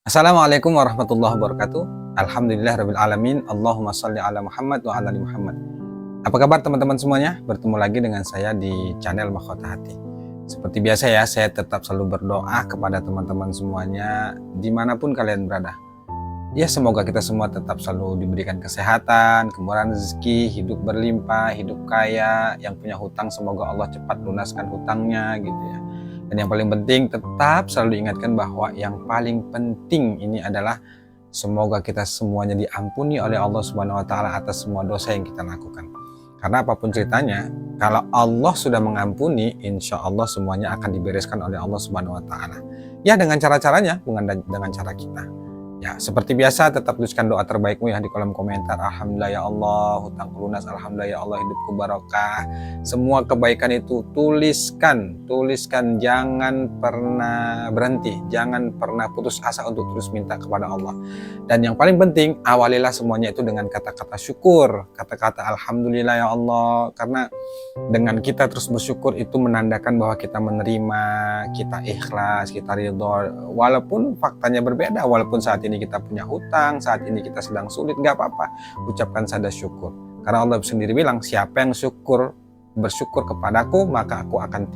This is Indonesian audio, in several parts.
Assalamualaikum warahmatullahi wabarakatuh. Alhamdulillahirabbil alamin. Allahumma shalli ala Muhammad wa ala ali Muhammad. Apa kabar teman-teman semuanya? Bertemu lagi dengan saya di channel Mahkota Hati. Seperti biasa ya, saya tetap selalu berdoa kepada teman-teman semuanya dimanapun kalian berada. Ya, semoga kita semua tetap selalu diberikan kesehatan, kemurahan rezeki, hidup berlimpah, hidup kaya. Yang punya hutang semoga Allah cepat lunaskan hutangnya gitu ya. Dan yang paling penting tetap selalu diingatkan bahwa yang paling penting ini adalah semoga kita semuanya diampuni oleh Allah Subhanahu wa taala atas semua dosa yang kita lakukan. Karena apapun ceritanya, kalau Allah sudah mengampuni, insya Allah semuanya akan dibereskan oleh Allah Subhanahu wa taala. Ya, dengan cara-caranya, bukan dengan cara kita. Ya, seperti biasa tetap tuliskan doa terbaikmu ya di kolom komentar. Alhamdulillah ya Allah, hutangku lunas. Alhamdulillah ya Allah, hidupku barokah. Semua kebaikan itu tuliskan, jangan pernah berhenti, jangan pernah putus asa untuk terus minta kepada Allah. Dan yang paling penting, awalilah semuanya itu dengan kata-kata syukur, kata-kata alhamdulillah ya Allah, karena dengan kita terus bersyukur itu menandakan bahwa kita menerima, kita ikhlas, kita ridho. Walaupun faktanya berbeda, walaupun saat ini kita punya hutang, saat ini kita sedang sulit, gak apa-apa, ucapkan saja syukur. Karena Allah sendiri bilang, siapa yang bersyukur kepadaku, maka aku akan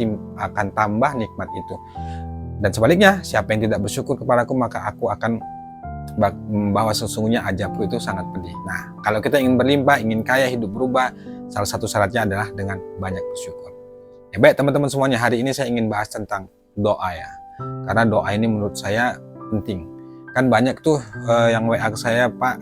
tambah nikmat itu. Dan sebaliknya, siapa yang tidak bersyukur kepadaku, maka aku akan membawa sesungguhnya azabku itu sangat pedih. Nah, kalau kita ingin berlimpah, ingin kaya, hidup berubah, salah satu syaratnya adalah dengan banyak bersyukur. Ya, baik teman-teman semuanya, hari ini saya ingin bahas tentang doa ya. Karena doa ini menurut saya penting. Kan banyak tuh yang WA ke saya, Pak,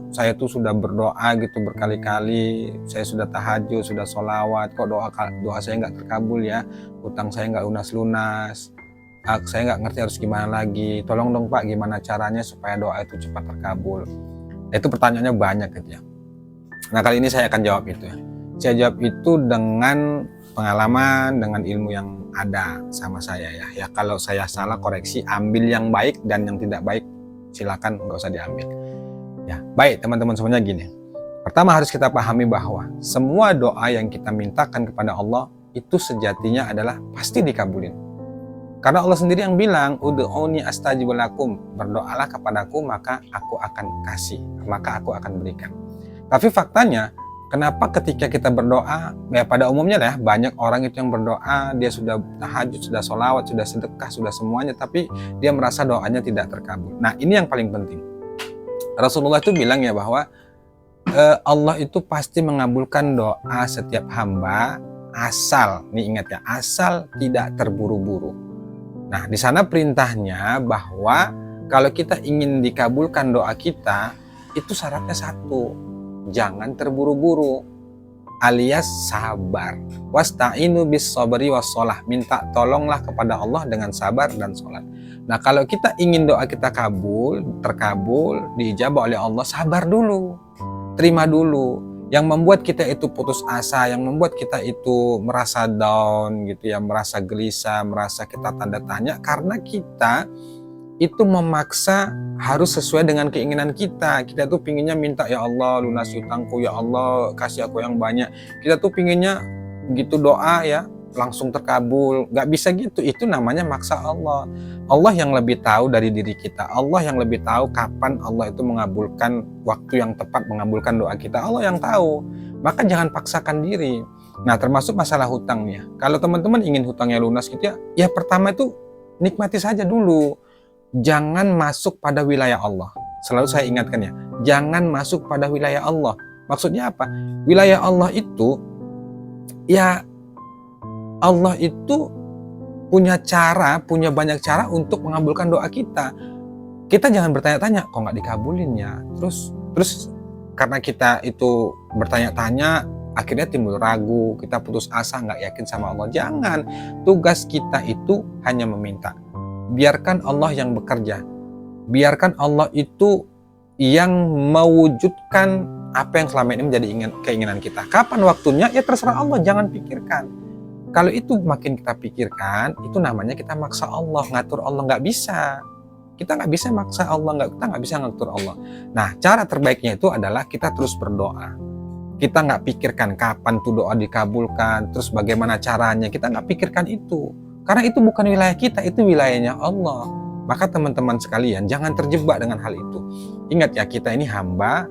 saya tuh sudah berdoa gitu berkali-kali, saya sudah tahajud, sudah sholawat, kok doa saya nggak terkabul ya, hutang saya nggak lunas-lunas, saya nggak ngerti harus gimana lagi, tolong dong Pak, gimana caranya supaya doa itu cepat terkabul. Itu pertanyaannya banyak gitu ya. Nah, kali ini saya akan jawab itu ya. Saya jawab itu dengan pengalaman, dengan ilmu yang ada sama saya ya. Ya, kalau saya salah koreksi, ambil yang baik, dan yang tidak baik silakan nggak usah diambil. Ya, baik teman-teman semuanya, gini. Pertama harus kita pahami bahwa semua doa yang kita mintakan kepada Allah itu sejatinya adalah pasti dikabulin. Karena Allah sendiri yang bilang, ud'uni astajib lakum, berdoalah kepadaku maka aku akan kasih, maka aku akan berikan. Tapi faktanya, kenapa ketika kita berdoa, ya pada umumnya ya, banyak orang itu yang berdoa, dia sudah tahajud, sudah sholawat, sudah sedekah, sudah semuanya, tapi dia merasa doanya tidak terkabul. Nah, ini yang paling penting. Rasulullah itu bilang ya bahwa Allah itu pasti mengabulkan doa setiap hamba, asal, nih ingat ya, asal tidak terburu-buru. Nah, di sana perintahnya bahwa kalau kita ingin dikabulkan doa kita, itu syaratnya satu, jangan terburu-buru, alias sabar. Wasta'inu bis sabri was sholah, minta tolonglah kepada Allah dengan sabar dan sholat. Nah, kalau kita ingin doa kita terkabul, diijabah oleh Allah, sabar dulu, terima dulu. Yang membuat kita itu putus asa, yang membuat kita itu merasa down gitu ya, merasa gelisah, merasa kita tanda tanya, karena kita itu memaksa harus sesuai dengan keinginan kita. Kita tuh pinginnya minta, ya Allah lunasi hutangku, ya Allah kasih aku yang banyak. Kita tuh pinginnya gitu doa ya langsung terkabul. Gak bisa gitu, itu namanya maksa Allah. Allah yang lebih tahu dari diri kita, Allah yang lebih tahu kapan Allah itu mengabulkan, waktu yang tepat mengabulkan doa kita, Allah yang tahu. Maka jangan paksakan diri. Nah, termasuk masalah hutang ya. Kalau teman-teman ingin hutangnya lunas gitu ya, pertama itu nikmati saja dulu. Jangan masuk pada wilayah Allah. Selalu saya ingatkan ya, jangan masuk pada wilayah Allah. Maksudnya apa? Wilayah Allah itu, ya Allah itu punya banyak cara untuk mengabulkan doa kita. Kita jangan bertanya-tanya, kok nggak dikabulin ya? Terus karena kita itu bertanya-tanya, akhirnya timbul ragu, kita putus asa, nggak yakin sama Allah. Jangan. Tugas kita itu hanya meminta. Biarkan Allah yang bekerja. Biarkan Allah itu yang mewujudkan apa yang selama ini menjadi keinginan kita. Kapan waktunya? Ya terserah Allah, jangan pikirkan. Kalau itu makin kita pikirkan, itu namanya kita maksa Allah, ngatur Allah. Nggak bisa. Kita nggak bisa maksa Allah, kita nggak bisa ngatur Allah. Nah, cara terbaiknya itu adalah kita terus berdoa. Kita nggak pikirkan kapan tuh doa dikabulkan, terus bagaimana caranya. Kita nggak pikirkan itu. Karena itu bukan wilayah kita, itu wilayahnya Allah. Maka teman-teman sekalian, jangan terjebak dengan hal itu. Ingat ya, kita ini hamba,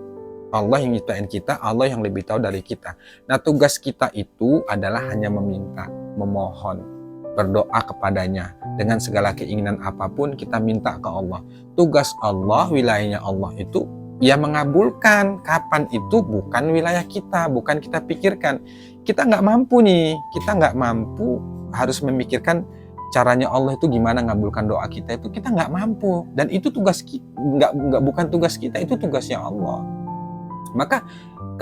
Allah yang nyiptain kita, Allah yang lebih tahu dari kita. Nah, tugas kita itu adalah hanya meminta, memohon, berdoa kepadanya. Dengan segala keinginan apapun kita minta ke Allah. Tugas Allah, wilayahnya Allah itu ya mengabulkan. Kapan itu bukan wilayah kita, bukan kita pikirkan. Kita nggak mampu nih, kita nggak mampu harus memikirkan caranya Allah itu gimana ngabulkan doa kita, itu kita nggak mampu. Dan itu tugas kita, bukan tugas kita, itu tugasnya Allah. Maka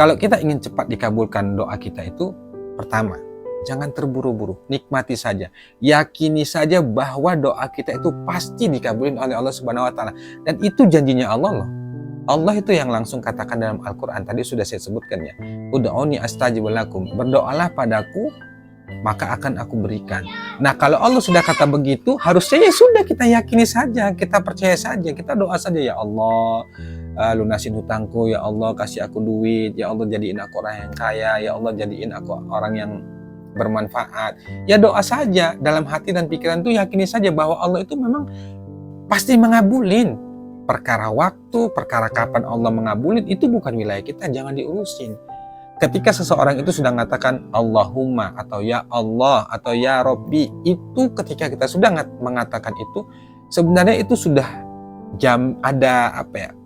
kalau kita ingin cepat dikabulkan doa kita itu, pertama, jangan terburu-buru, nikmati saja. Yakini saja bahwa doa kita itu pasti dikabulin oleh Allah Subhanahu wa taala. Dan itu janjinya Allah loh. Allah itu yang langsung katakan dalam Al-Qur'an, tadi sudah saya sebutkan ya. Ud'uni astajib lakum. Berdoalah padaku, maka akan aku berikan. Nah, kalau Allah sudah kata begitu, harusnya ya sudah kita yakini saja, kita percaya saja, kita doa saja, ya Allah, lunasin hutangku, ya Allah kasih aku duit, ya Allah jadiin aku orang yang kaya, ya Allah jadiin aku orang yang bermanfaat. Ya doa saja dalam hati dan pikiran itu, yakini saja bahwa Allah itu memang pasti mengabulin. Perkara waktu, perkara kapan Allah mengabulin itu bukan wilayah kita, jangan diurusin. Ketika seseorang itu sudah mengatakan Allahumma atau ya Allah atau ya Robbi, itu ketika kita sudah mengatakan itu, sebenarnya itu sudah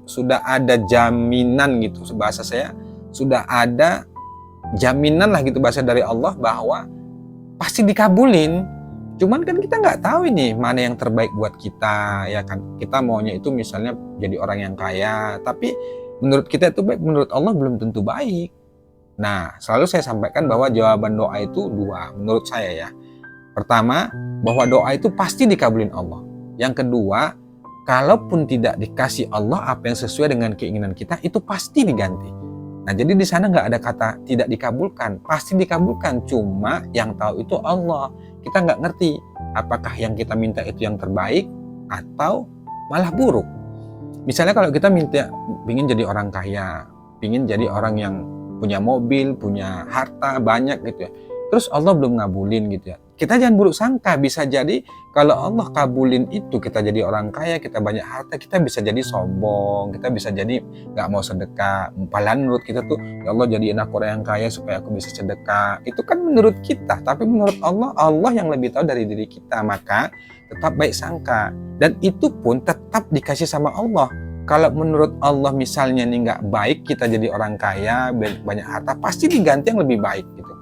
sudah ada jaminan gitu, bahasa saya, sudah ada jaminan lah gitu bahasa dari Allah bahwa pasti dikabulin. Cuman kan kita nggak tahu ini mana yang terbaik buat kita, ya kan. Kita maunya itu misalnya jadi orang yang kaya, tapi menurut kita itu baik, menurut Allah belum tentu baik. Nah, selalu saya sampaikan bahwa jawaban doa itu dua, menurut saya ya. Pertama, bahwa doa itu pasti dikabulin Allah. Yang kedua, kalaupun tidak dikasih Allah apa yang sesuai dengan keinginan kita, itu pasti diganti. Nah, jadi di sana nggak ada kata tidak dikabulkan, pasti dikabulkan. Cuma yang tahu itu Allah. Kita nggak ngerti apakah yang kita minta itu yang terbaik atau malah buruk. Misalnya kalau kita minta ingin jadi orang kaya, ingin jadi orang yang punya mobil, punya harta banyak gitu ya, terus Allah belum ngabulin gitu ya, kita jangan buruk sangka. Bisa jadi kalau Allah kabulin itu, kita jadi orang kaya, kita banyak harta, kita bisa jadi sombong, kita bisa jadi nggak mau sedekah. Padahal menurut kita tuh, ya Allah jadiin aku orang yang kaya supaya aku bisa sedekah. Itu kan menurut kita, tapi menurut Allah, Allah yang lebih tahu dari diri kita. Maka tetap baik sangka, dan itu pun tetap dikasih sama Allah. Kalau menurut Allah misalnya nih nggak baik kita jadi orang kaya, banyak harta, pasti diganti yang lebih baik gitu.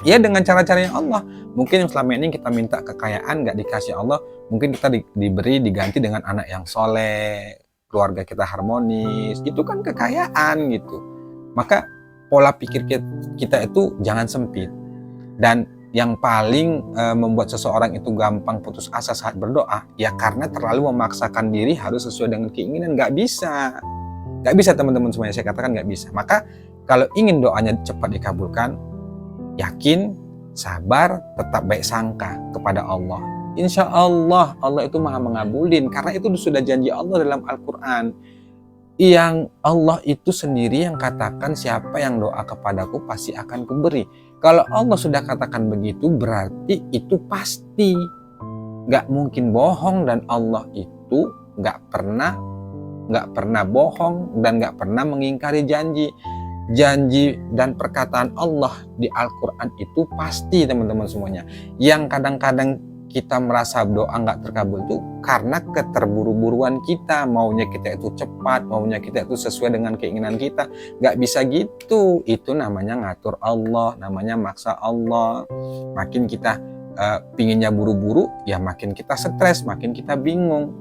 Ya dengan cara-cara yang Allah. Mungkin yang selama ini kita minta kekayaan nggak dikasih Allah, mungkin kita diberi diganti dengan anak yang soleh, keluarga kita harmonis, itu kan kekayaan gitu. Maka pola pikir kita itu jangan sempit. Dan yang paling membuat seseorang itu gampang putus asa saat berdoa, ya karena terlalu memaksakan diri harus sesuai dengan keinginan. Nggak bisa teman-teman semuanya, saya katakan nggak bisa. Maka kalau ingin doanya cepat dikabulkan, yakin, sabar, tetap baik sangka kepada Allah. Insya Allah, Allah itu maha mengabulin, karena itu sudah janji Allah dalam Al-Quran. Yang Allah itu sendiri yang katakan, siapa yang doa kepadaku pasti akan kuberi. Kalau Allah sudah katakan begitu, berarti itu pasti. Gak mungkin bohong, dan Allah itu gak pernah bohong dan gak pernah mengingkari janji. Janji dan perkataan Allah di Al-Quran itu pasti, teman-teman semuanya. Yang kadang-kadang kita merasa doa nggak terkabul itu karena keterburu-buruan kita, maunya kita itu cepat, maunya kita itu sesuai dengan keinginan kita. Nggak bisa gitu, itu namanya ngatur Allah, namanya maksa Allah. Makin kita pinginnya buru-buru, ya makin kita stres, makin kita bingung.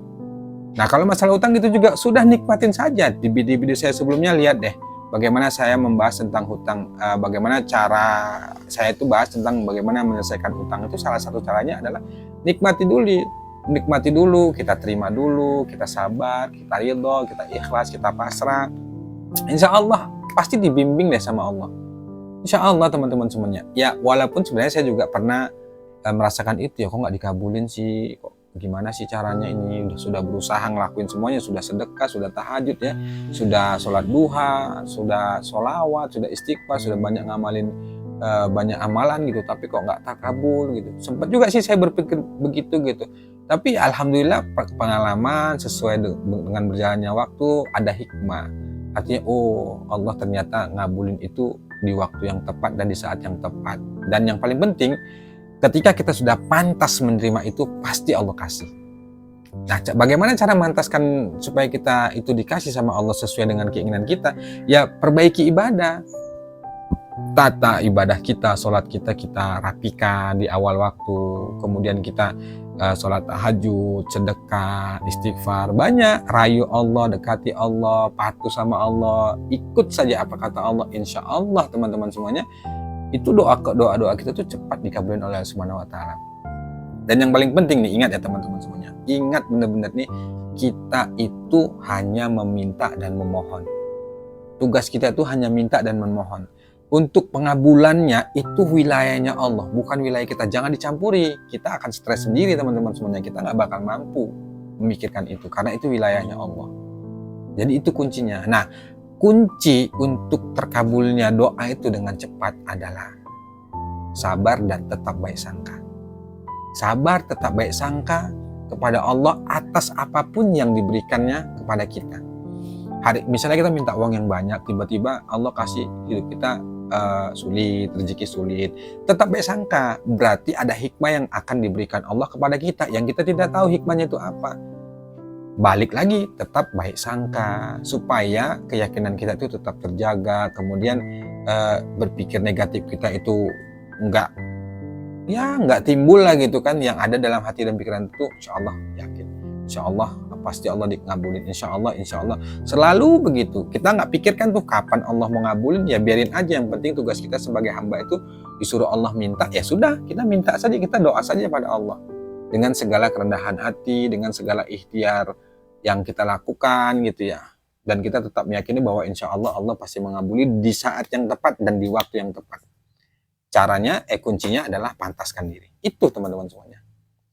Nah, kalau masalah utang gitu juga sudah nikmatin saja. Di video saya sebelumnya lihat deh bagaimana saya membahas tentang hutang, bagaimana cara saya itu bahas tentang bagaimana menyelesaikan hutang. Itu salah satu caranya adalah nikmati dulu, kita terima dulu, kita sabar, kita ridho, kita ikhlas, kita pasrah. Insya Allah pasti dibimbing deh sama Allah. Insya Allah teman-teman semuanya. Ya walaupun sebenarnya saya juga pernah merasakan itu, ya kok nggak dikabulin sih, kok gimana sih caranya ini, sudah berusaha ngelakuin semuanya, sudah sedekah, sudah tahajud ya, sudah sholat duha, sudah sholawat, sudah istighfar, sudah banyak ngamalin banyak amalan gitu, tapi kok nggak terkabul gitu. Sempat juga sih saya berpikir begitu gitu, Tapi alhamdulillah pengalaman sesuai dengan berjalannya waktu ada hikmah. Artinya oh Allah ternyata ngabulin itu di waktu yang tepat dan di saat yang tepat. Dan yang paling penting ketika kita sudah pantas menerima itu pasti Allah kasih. Nah, bagaimana cara mantaskan supaya kita itu dikasih sama Allah sesuai dengan keinginan kita? Ya perbaiki ibadah. Tata ibadah kita, sholat kita rapikan di awal waktu, kemudian kita sholat tahajud, sedekah, istighfar, banyak, rayu Allah, dekati Allah, patuh sama Allah, ikut saja apa kata Allah, insya Allah teman-teman semuanya, itu doa kita tuh cepat dikabulin oleh Allah Subhanahu Wa Taala. Dan yang paling penting nih, ingat ya teman-teman semuanya, ingat benar-benar nih, kita itu hanya meminta dan memohon. Tugas kita itu hanya minta dan memohon. Untuk pengabulannya itu wilayahnya Allah, bukan wilayah kita. Jangan dicampuri, kita akan stres sendiri teman-teman semuanya. Kita nggak bakal mampu memikirkan itu, karena itu wilayahnya Allah. Jadi itu kuncinya. Nah, kunci untuk terkabulnya doa itu dengan cepat adalah sabar dan tetap baik sangka. Sabar tetap baik sangka kepada Allah atas apapun yang diberikannya kepada kita. Misalnya kita minta uang yang banyak, tiba-tiba Allah kasih hidup kita sulit, rezeki sulit, tetap baik sangka, berarti ada hikmah yang akan diberikan Allah kepada kita yang kita tidak tahu hikmahnya itu apa. Balik lagi, tetap baik sangka supaya keyakinan kita itu tetap terjaga, kemudian berpikir negatif kita itu nggak timbul lah gitu kan, yang ada dalam hati dan pikiran itu insya Allah yakin, insya Allah pasti Allah ngabulin, insya Allah selalu begitu. Kita nggak pikirkan tuh kapan Allah mau ngabulin, ya biarin aja, yang penting tugas kita sebagai hamba itu disuruh Allah minta, ya sudah kita minta saja, kita doa saja pada Allah dengan segala kerendahan hati, dengan segala ikhtiar yang kita lakukan gitu ya, dan kita tetap meyakini bahwa insya Allah Allah pasti mengabuli di saat yang tepat dan di waktu yang tepat. Caranya kuncinya adalah pantaskan diri, itu teman-teman semuanya.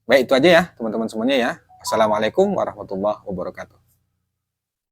Baik, itu aja ya teman-teman semuanya ya. Assalamualaikum warahmatullahi wabarakatuh.